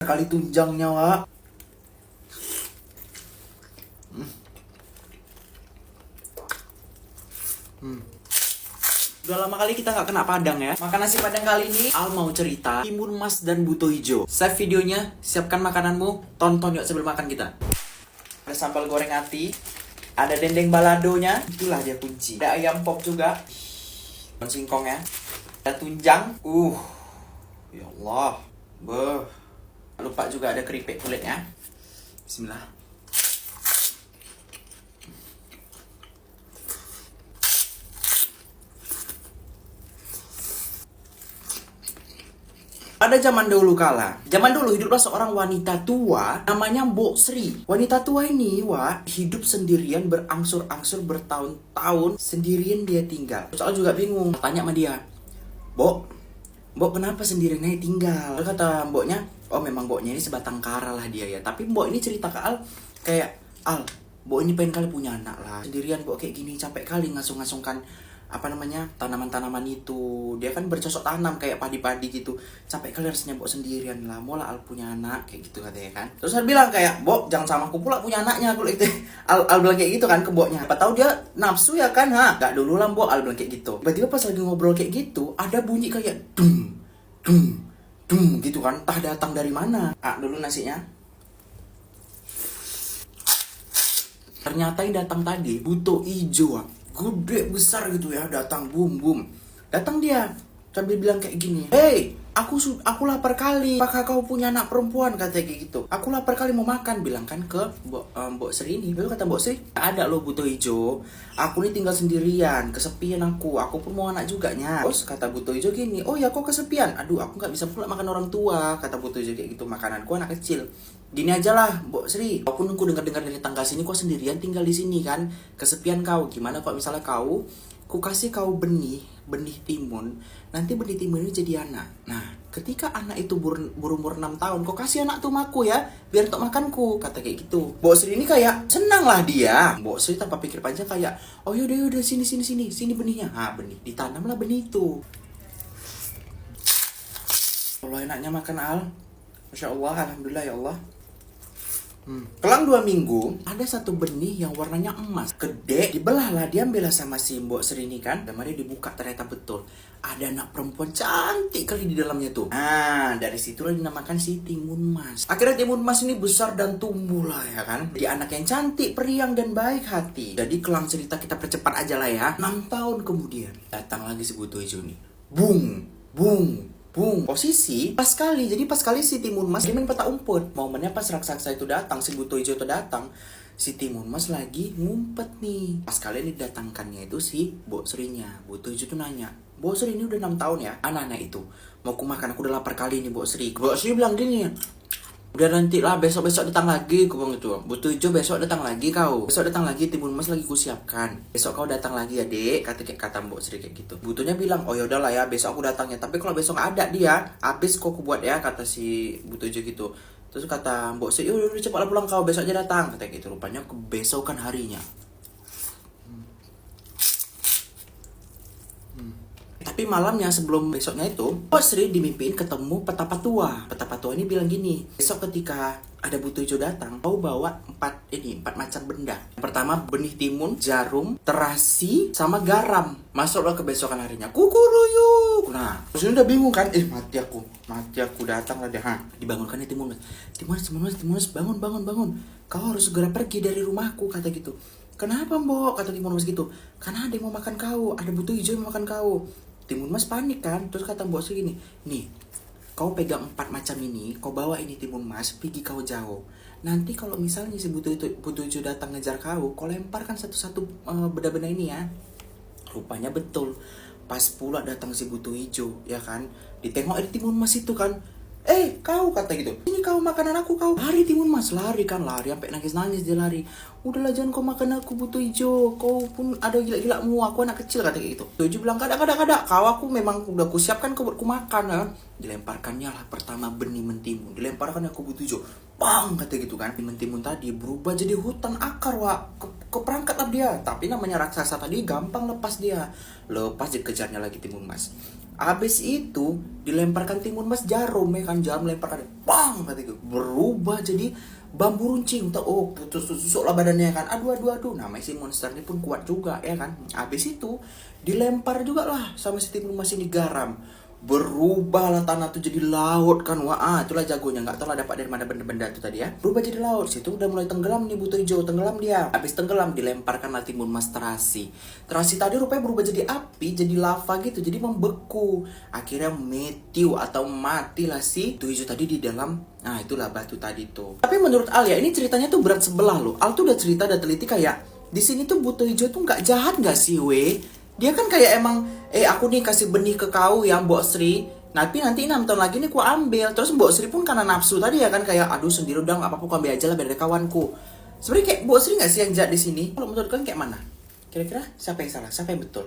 kali tunjangnya, Wak. Udah lama kali kita nggak kena padang ya. Makan nasi padang kali ini, Al mau cerita timun mas dan buto hijau. Save videonya, siapkan makananmu, tonton yuk sebelum makan kita. Ada sambal goreng ati, ada dendeng baladonya, itulah dia kunci. Ada ayam pop juga, singkong ya. Ada tunjang, ya Allah, lupa juga ada keripik kulitnya. Bismillah. Pada zaman dulu hiduplah seorang wanita tua namanya Mbok Sri. Wanita tua ini, hidup sendirian berangsur-angsur bertahun-tahun sendirian dia tinggal. Soal juga bingung, tanya sama dia, Mbok kenapa sendirian aja tinggal? Lalu kata Mboknya, oh memang Mboknya ini sebatang kara lah dia ya. Tapi Mbok ini cerita ke Al kayak, Mbok ini pengen kali punya anak lah. Sendirian Mbok kayak gini, capek kali ngasung-ngasungkan tanaman-tanaman itu. Dia kan bercocok tanam kayak padi-padi gitu. Capek kali rasanya Mbok sendirian lah. Mola Al punya anak kayak gitu katanya kan. Terus Al bilang kayak, Mbok jangan sama aku pula punya anaknya aku gitu. Al bilang kayak gitu kan ke Mboknya. Apa tahu dia nafsu ya kan, Gak dulu lah Mbok, Al bilang kayak gitu. Tiba-tiba pas lagi ngobrol kayak gitu, ada bunyi kayak dung dung dung gitu kan. Entah datang dari mana. Dulu nasinya. Ternyata yang datang tadi buto ijo, gede besar gitu ya, datang datang dia sambil bilang kayak gini, hey, aku lapar kali, apakah kau punya anak perempuan, katanya kayak gitu. Aku lapar kali mau makan, bilang kan ke Mbok Sri ini. Lalu kata Mbok Sri, ada loh buto hijau, aku nih tinggal sendirian, kesepian aku pun mau anak juga nya. Terus kata buto hijau gini, oh ya kau kesepian, aduh aku nggak bisa pula makan orang tua, kata buto hijau kayak gitu, makananku anak kecil. Gini aja lah, Mbok Sri, aku dengar dari tangga sini kau sendirian tinggal di sini kan, kesepian kau. Gimana kalau misalnya ku kasih kau benih timun, nanti benih timun ini jadi anak. Nah, ketika anak itu berumur 6 tahun, kau kasih anak tuh maku ya, biar untuk makanku, kata kayak gitu. Mbok Sri ini kayak senang lah dia. Mbok Sri tanpa pikir panjang kayak, oh yaudah sini benihnya. Benih, ditanamlah benih itu. Allah, enaknya makan Al. Masya Allah, alhamdulillah ya Allah. Kelang 2 minggu, ada satu benih yang warnanya emas, gede, dibelah lah, diambil sama si Mbok Sri ini kan. Dan dia dibuka, ternyata betul ada anak perempuan cantik kali di dalamnya tuh. Dari situlah dinamakan si timun mas. Akhirnya timun mas ini besar dan tumbuh lah ya kan, jadi anak yang cantik, periang dan baik hati. Jadi kelang cerita kita percepat aja lah ya. 6 tahun kemudian datang lagi si buto hijau nih, bung. Posisi pas kali si timun mas dia main petak umpet. Momennya pas raksasa itu datang, si buto hijau itu datang, si timun mas lagi ngumpet nih. Pas kali ini didatangkannya itu si Mbok Sri-nya. Buto hijau tuh nanya, Mbok Sri ini udah 6 tahun ya, anak-anak itu mau ku makan, aku udah lapar kali ini Mbok Sri. Mbok Sri bilang gini, udah nanti lah, besok datang lagi, aku bilang gitu. Buto hijau besok datang lagi kau. Besok datang lagi, timun mas lagi ku siapkan. Besok kau datang lagi ya dek, kata Mbok Sri kayak gitu. Butunya bilang, oh yaudah lah ya, besok aku datangnya. Tapi kalau besok nggak ada dia, habis kok aku buat ya, kata si buto hijau gitu. Terus kata Mbok Sri, udah cepatlah pulang kau, besok aja datang, kata gitu. Rupanya kebesokan harinya. Tapi malamnya sebelum besoknya itu, Mbok Sri dimimpiin ketemu petapa tua. Petapa tua ini bilang gini, besok ketika ada buto hijau datang, kau bawa 4 macam benda. Yang pertama benih timun, jarum, terasi, sama garam. Masuklah kebesokan harinya, kukuruyuk. Nah, terus udah bingung kan, mati aku datang lah deh. Dibangunkan nih timun mas, bangun. Kau harus segera pergi dari rumahku, kata gitu. Kenapa Mbok, kata timun mas gitu. Karena ada yang mau makan kau, ada buto hijau yang mau makan kau. Timun mas panik kan. Terus kata Mbok Sri gini, nih kau pegang 4 macam ini, kau bawa ini timun mas, pergi kau jauh. Nanti kalau misalnya si buto hijau datang ngejar kau lemparkan satu-satu benda-benda ini ya. Rupanya betul, pas pula datang si buto hijau ya kan, ditengok ada timun mas itu kan, kau, kata gitu, ini kau makanan aku, kau. Lari timun mas, lari sampai nangis dia lari. Udahlah jangan kau makan aku buto hijau, kau pun ada gila-gilamu, aku anak kecil, kata kayak gitu. Buto hijau bilang, kada, kau aku memang udah kusiapkan kau buat ku makan ya. Dilemparkannya lah pertama benih mentimun, dilemparkannya ke buto hijau, bang, kata gitu kan. Mentimun tadi berubah jadi hutan akar, keperangkat lah dia. Tapi namanya raksasa tadi gampang lepas dia, dikejarnya lagi timun mas. Habis itu dilemparkan timun mas jarum ya kan, jarum lemparkan, bang kata itu berubah jadi bambu runcing. Oh putus lah badannya kan, aduh. Namanya si monster ini pun kuat juga ya kan. Habis itu dilempar juga lah sama si timun mas ini garam, berubahlah tanah tuh jadi laut kan. Wah itulah jagonya, nggak tahu lah dapat dari mana benda-benda itu tadi ya. Berubah jadi laut. Situ udah mulai tenggelam nih buto hijau, tenggelam dia. Habis tenggelam dilemparkanlah timun mas terasi. Terasi tadi rupanya berubah jadi api, jadi lava gitu, jadi membeku. Akhirnya metiu atau matilah si buto hijau tadi di dalam. Nah itulah batu tadi tuh. Tapi menurut Al ya, ini ceritanya tuh berat sebelah loh. Al tuh udah cerita, udah teliti kayak di sini tuh buto hijau tuh nggak jahat nggak sih dia kan kayak emang aku nih kasih benih ke kau ya Mbok Sri, tapi nanti 6 tahun lagi nih ku ambil. Terus Mbok Sri pun karena nafsu tadi ya kan kayak aduh sendiri udah nggak apa-apa ku ambil aja lah biar ada kawanku. Sebenarnya kayak Mbok Sri nggak sih yang jahat di sini? Kalau menurut kalian kayak mana? Kira-kira siapa yang salah, siapa yang betul?